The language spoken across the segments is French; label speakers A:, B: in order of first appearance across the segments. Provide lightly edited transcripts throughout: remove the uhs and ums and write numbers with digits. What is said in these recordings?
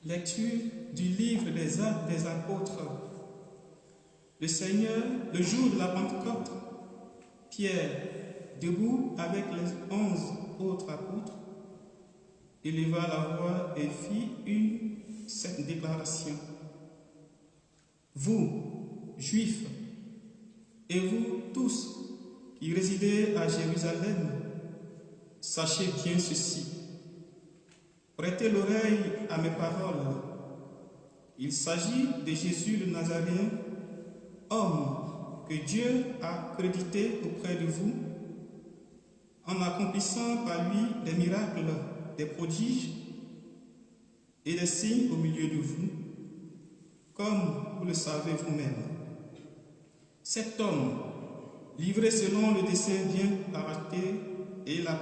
A: Lecture du livre des Actes des Apôtres. Le Seigneur, le jour de la Pentecôte, Pierre, debout avec les 11 autres apôtres, éleva la voix et fit cette déclaration. Vous, Juifs, et vous tous qui résidez à Jérusalem, sachez bien ceci. Prêtez l'oreille à mes paroles. Il s'agit de Jésus le Nazaréen, homme que Dieu a crédité auprès de vous, en accomplissant par lui des miracles, des prodiges et des signes au milieu de vous, comme vous le savez vous-même. Cet homme, livré selon le dessein bien arrêté et la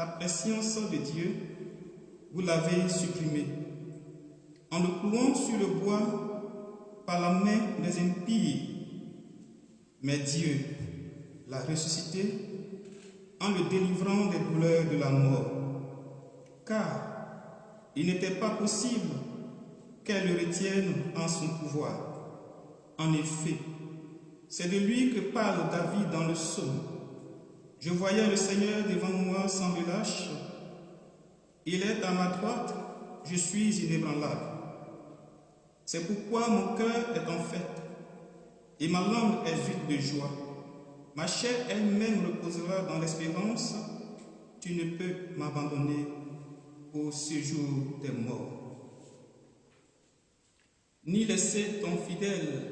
A: préscience de Dieu, vous l'avez supprimé, en le clouant sur le bois par la main des impies. Mais Dieu l'a ressuscité en le délivrant des douleurs de la mort, car il n'était pas possible qu'elle le retienne en son pouvoir. En effet, c'est de lui que parle David dans le psaume. Je voyais le Seigneur devant moi sans relâche. Il est à ma droite, je suis inébranlable. C'est pourquoi mon cœur est en fête et ma langue est vide de joie. Ma chair elle-même reposera dans l'espérance. Tu ne peux m'abandonner au séjour des morts, ni laisser ton fidèle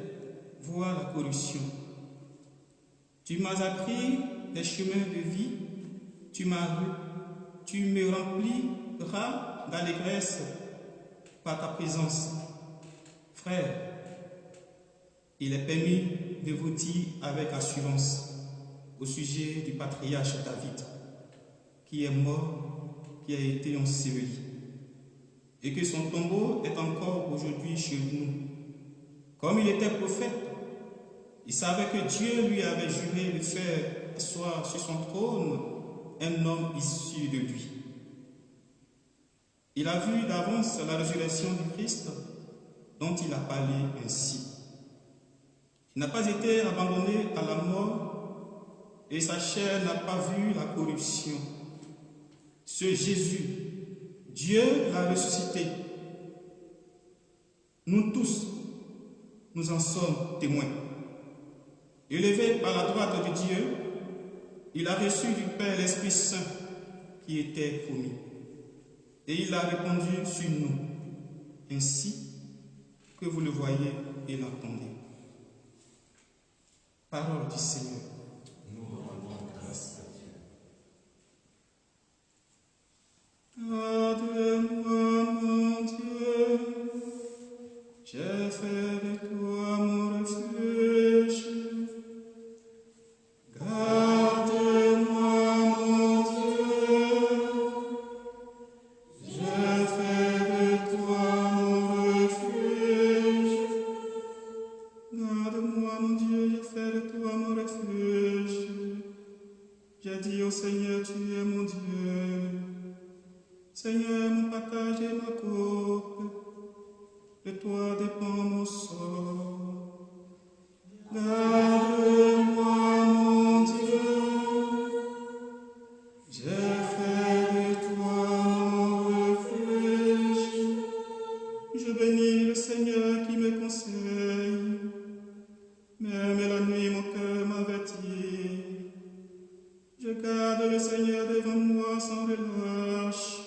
A: voir la corruption. Tu m'as appris les chemins de vie, tu me rempliras d'allégresse par ta présence. Frère, il est permis de vous dire avec assurance au sujet du patriarche David, qui est mort, qui a été enseveli, et que son tombeau est encore aujourd'hui chez nous. Comme il était prophète, il savait que Dieu lui avait juré de faire asseoir sur son trône un homme issu de lui. Il a vu d'avance la résurrection du Christ dont il a parlé ainsi. Il n'a pas été abandonné à la mort et sa chair n'a pas vu la corruption. Ce Jésus, Dieu l'a ressuscité. Nous tous, nous en sommes témoins. Élevé par la droite de Dieu, il a reçu du Père l'Esprit Saint qui était promis. Et il a répandu sur nous, ainsi que vous le voyez et l'entendez. Parole du Seigneur.
B: Nous rendons grâce à Dieu.
A: Garde-moi, mon Dieu, j'ai fait de toi mon refuge. Garde-moi, mon Dieu, j'ai fait de toi mon refuge. Garde-moi, mon Dieu, j'ai fait de toi mon refuge. J'ai dit au Seigneur, tu es mon Dieu. Seigneur, mon partage et ma coupe, de toi dépend mon sort. Garde-moi, mon Dieu, j'ai fait de toi mon refuge. Je bénis le Seigneur qui me conseille, même la nuit mon cœur m'avertit. Je garde le Seigneur devant moi sans relâche.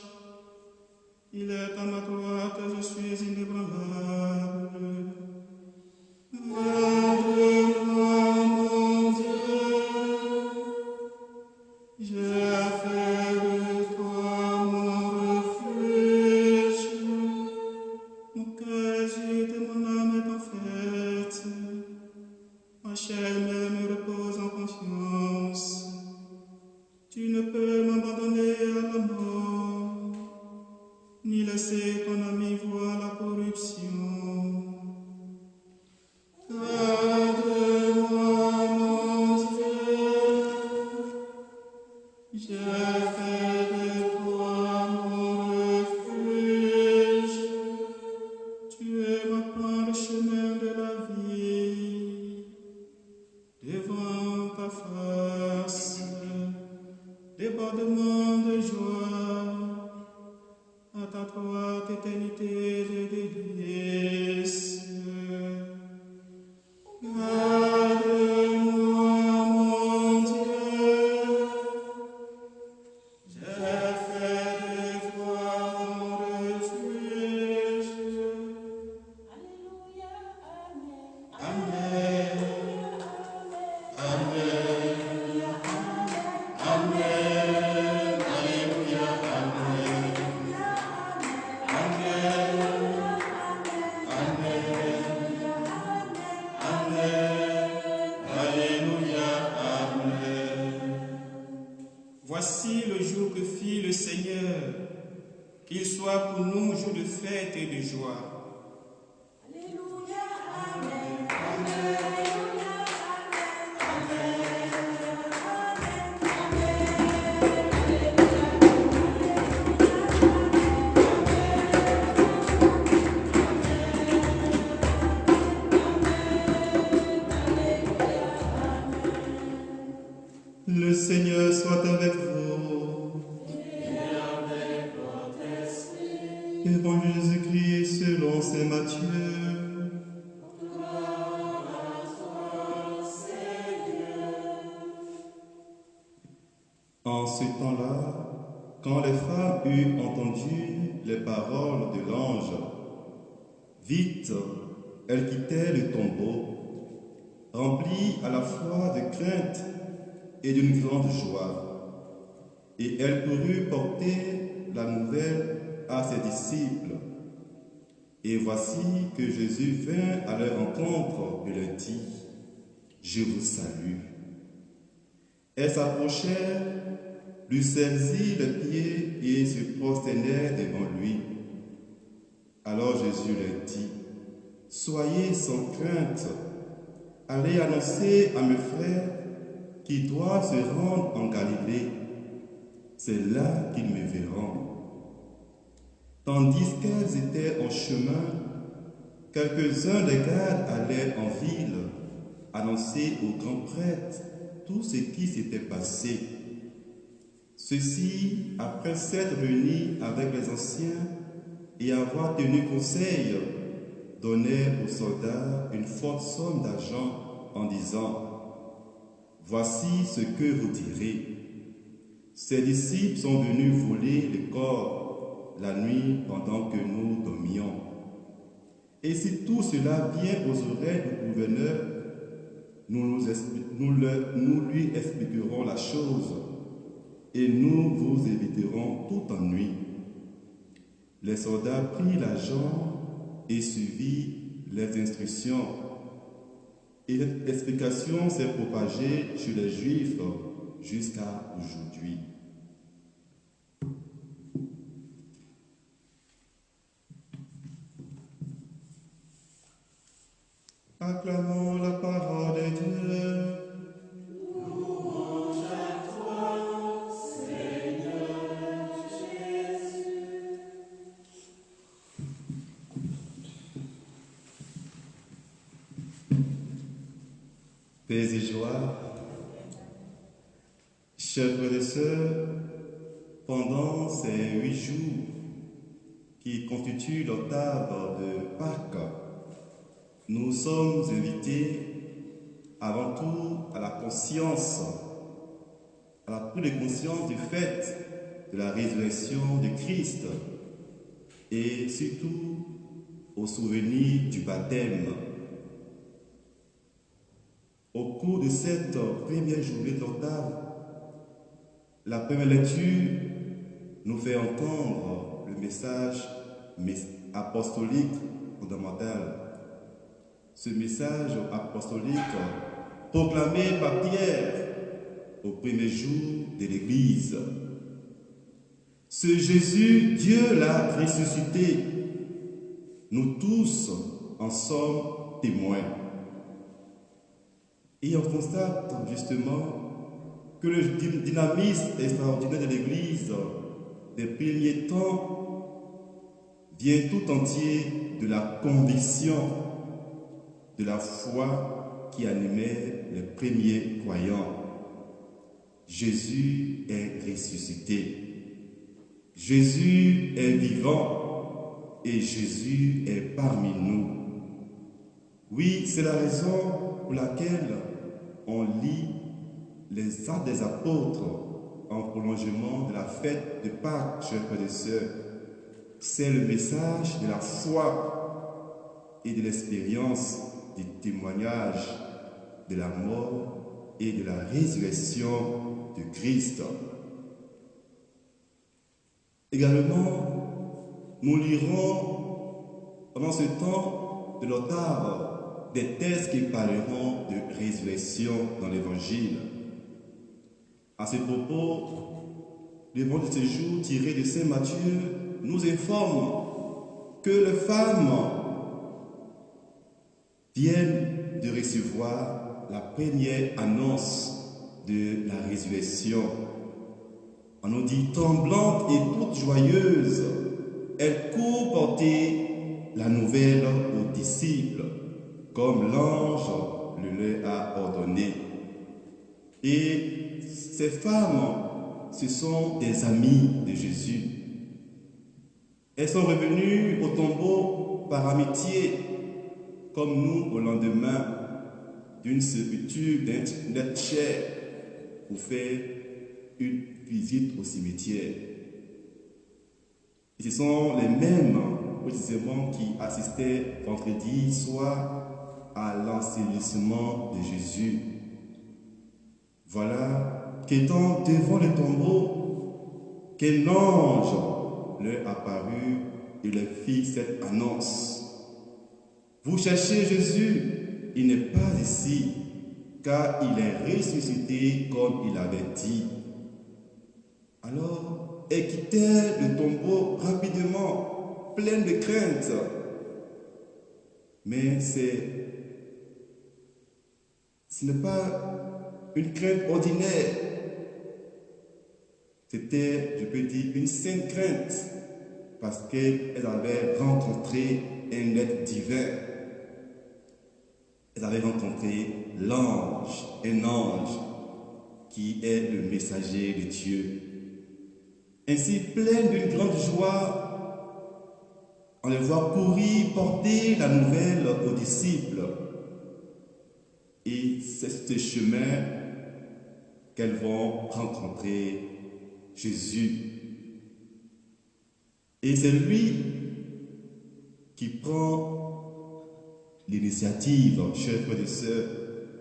A: Il est à ma droite, je suis inébranlable. Garde-moi, mon Dieu, j'ai fait de toi mon refuge. Mon cœur agite et mon âme est en fête. Ma chair même repose en confiance. Tu ne peux m'abandonner à la mort, ni laisser ton ami voir la corruption. Garde-moi, mon Dieu, j'ai fait de toi mon refuge. ta droite, éternité de délices. Garde-moi, mon Dieu, j'ai fait de toi mon refuge.
C: Alléluia, Amen.
A: Amen. Amen. Amen. Alléluia. Amen. Amen. Amen. Alléluia. Amen. Voici le jour que fit le Seigneur, qu'il soit pour nous jour de fête et de joie.
C: Alléluia, Amen.
A: Le Seigneur soit avec vous. Évangile de Jésus-Christ selon saint Matthieu. En ce temps-là, quand les femmes eurent entendu les paroles de l'ange, vite elles quittèrent le tombeau, remplies à la fois de crainte et d'une grande joie. Et elles coururent porter la nouvelle à ses disciples. Et voici que Jésus vint à leur rencontre et leur dit, « Je vous salue. » Elles s'approchèrent, lui saisirent les pieds et se prosternèrent devant lui. Alors Jésus leur dit, « Soyez sans crainte, allez annoncer à mes frères qui doivent se rendre en Galilée. C'est là qu'ils me verront. » Tandis qu'elles étaient en chemin, quelques-uns des gardes allaient en ville annoncer aux grands prêtres tout ce qui s'était passé. Ceux-ci, après s'être réunis avec les anciens et avoir tenu conseil, donnèrent aux soldats une forte somme d'argent en disant, « Voici ce que vous direz. Ces disciples sont venus voler le corps la nuit pendant que nous dormions. Et si tout cela vient aux oreilles du gouverneur, nous lui expliquerons la chose et nous vous éviterons tout ennui. » Les soldats prirent l'argent et suivirent les instructions. Et cette explication s'est propagée chez les Juifs jusqu'à aujourd'hui. Acclamons la parole de Dieu.
C: Louange à toi, Seigneur Jésus.
A: Paix et joie. Chers frères et sœurs, pendant ces 8 jours qui constituent l'octave de Pâques, nous sommes invités avant tout à la conscience, à la prise de conscience du fait de la résurrection de Christ et surtout au souvenir du baptême. Au cours de cette première journée de l'octave, la première lecture nous fait entendre le message apostolique fondamental. Ce message apostolique proclamé par Pierre au premier jour de l'Église. Ce Jésus, Dieu l'a ressuscité. Nous tous en sommes témoins. Et on constate justement que le dynamisme extraordinaire de l'Église des premiers temps vient tout entier de la conviction, de la foi qui animait les premiers croyants. Jésus est ressuscité.
D: Jésus est vivant et Jésus est parmi nous. Oui, c'est la raison pour laquelle on lit les Actes des Apôtres en prolongement de la fête de Pâques, chers frères et sœurs. C'est le message de la foi et de l'expérience du témoignage de la mort et de la résurrection de Christ. Également, nous lirons pendant ce temps de l'octave des textes qui parleront de résurrection dans l'Évangile. À ce propos, l'évangile de ce jour tiré de Saint Matthieu nous informe que les femmes viennent de recevoir la première annonce de la résurrection. On nous dit tremblante et toute joyeuse, elle court porter la nouvelle aux disciples, comme l'ange le leur a ordonné. Et ces femmes, ce sont des amies de Jésus. Elles sont revenues au tombeau par amitié, comme nous au lendemain d'une sépulture d'être chair, pour faire une visite au cimetière. Et ce sont les mêmes, précisément, qui assistaient vendredi soir à l'ensevelissement de Jésus. Voilà qu'étant devant le tombeau, qu'un ange leur apparut et leur fit cette annonce. Vous cherchez Jésus, il n'est pas ici, car il est ressuscité comme il avait dit. Alors, elles quittèrent le tombeau rapidement, pleines de crainte. Mais ce n'est pas une crainte ordinaire. C'était, je peux dire, une sainte crainte, parce qu'elles avaient rencontré un être divin. Elles avaient rencontré l'ange, un ange qui est le messager de Dieu. Ainsi, pleines d'une grande joie, on les voit courir, porter la nouvelle aux disciples. Et c'est ce chemin qu'elles vont rencontrer Jésus. Et c'est lui qui prend l'initiative, chers frères et sœurs.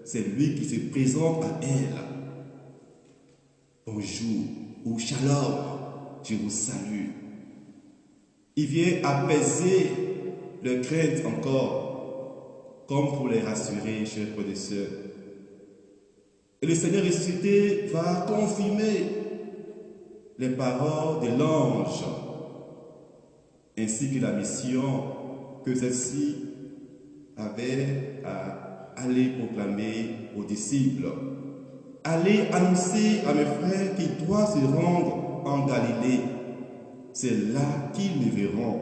D: C'est lui qui se présente à elles. Bonjour ou shalom, je vous salue. Il vient apaiser leurs craintes encore, comme pour les rassurer, chers frères et sœurs. Et le Seigneur ressuscité va confirmer les paroles de l'ange, ainsi que la mission que celle-ci avait à aller proclamer aux disciples. Allez annoncer à mes frères qu'ils doivent se rendre en Galilée. C'est là qu'ils me verront.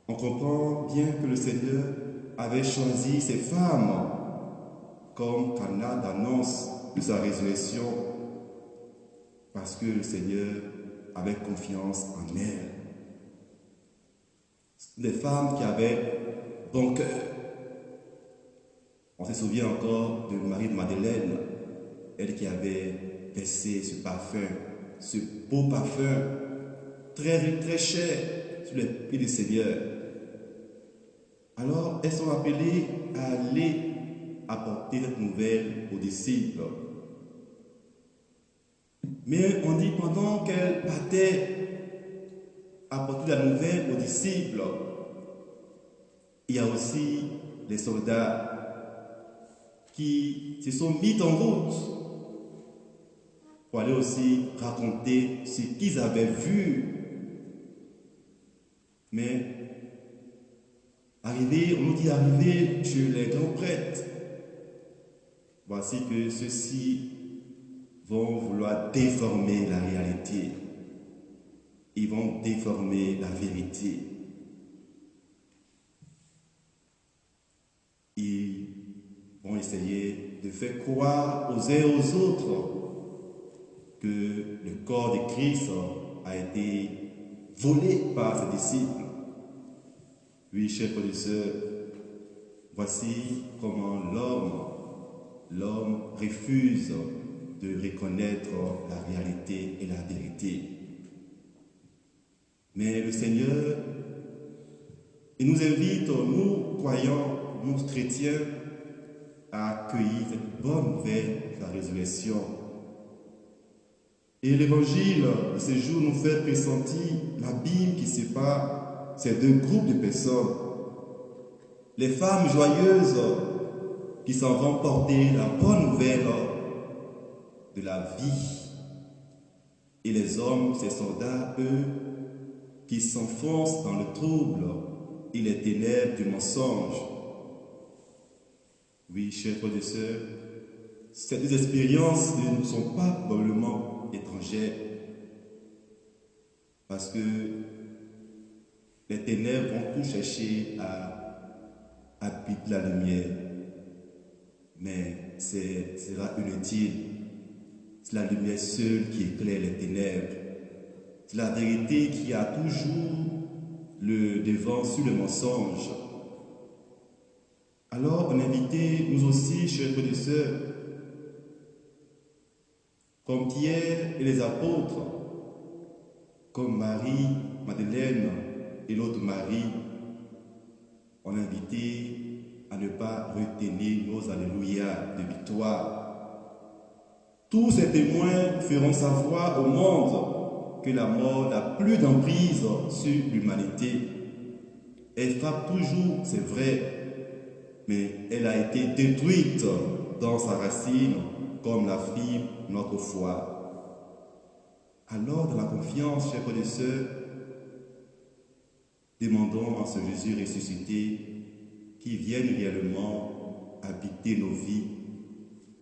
D: On comprend bien que le Seigneur avait choisi ces femmes comme canal d'annonce de sa résurrection, parce que le Seigneur avait confiance en elles. Des femmes qui avaient bon cœur. On se souvient encore de Marie de Madeleine, elle qui avait versé ce parfum, ce beau parfum, très cher, sur les pieds du Seigneur. Alors, elles sont appelées à aller apporter cette nouvelle aux disciples. Mais on dit pendant qu'elles partaient apporter la nouvelle aux disciples, il y a aussi les soldats qui se sont mis en route pour aller aussi raconter ce qu'ils avaient vu. Mais on nous dit arriver chez les grands prêtres. Voici que ceux-ci vont vouloir déformer la réalité. Ils vont déformer la vérité. Ils vont essayer de faire croire aux uns et aux autres que le corps de Christ a été volé par ses disciples. Oui, chers frères et sœurs, voici comment l'homme refuse de reconnaître la réalité et la vérité. Mais le Seigneur, il nous invite, nous croyants, nous chrétiens, à accueillir cette bonne nouvelle de la résurrection. Et l'évangile de ce jour nous fait pressentir l'abîme qui sépare ces deux groupes de personnes. Les femmes joyeuses qui s'en vont porter la bonne nouvelle de la vie. Et les hommes, ces soldats, eux, qui s'enfoncent dans le trouble et les ténèbres du mensonge. Oui, chers frères et sœurs, ces deux expériences ne nous sont pas probablement étrangères, parce que les ténèbres vont tout chercher à habiter la lumière, mais sera inutile. C'est la lumière seule qui éclaire les ténèbres. C'est la vérité qui a toujours le devant sur le mensonge. Alors, on invite nous aussi, chers frères et sœurs, comme Pierre et les apôtres, comme Marie, Madeleine et l'autre Marie, on est invité à ne pas retenir nos alléluia de victoire. Tous ces témoins feront savoir au monde que la mort n'a plus d'emprise sur l'humanité. Elle frappe toujours, c'est vrai, mais elle a été détruite dans sa racine, comme l'affirme notre foi. Alors, dans la confiance, chers frères et sœurs, demandons à ce Jésus ressuscité qui vienne réellement habiter nos vies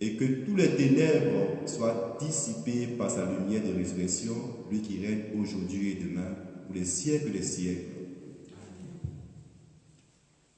D: et que tous les ténèbres soient dissipés par sa lumière de résurrection, lui qui règne aujourd'hui et demain pour les siècles des siècles.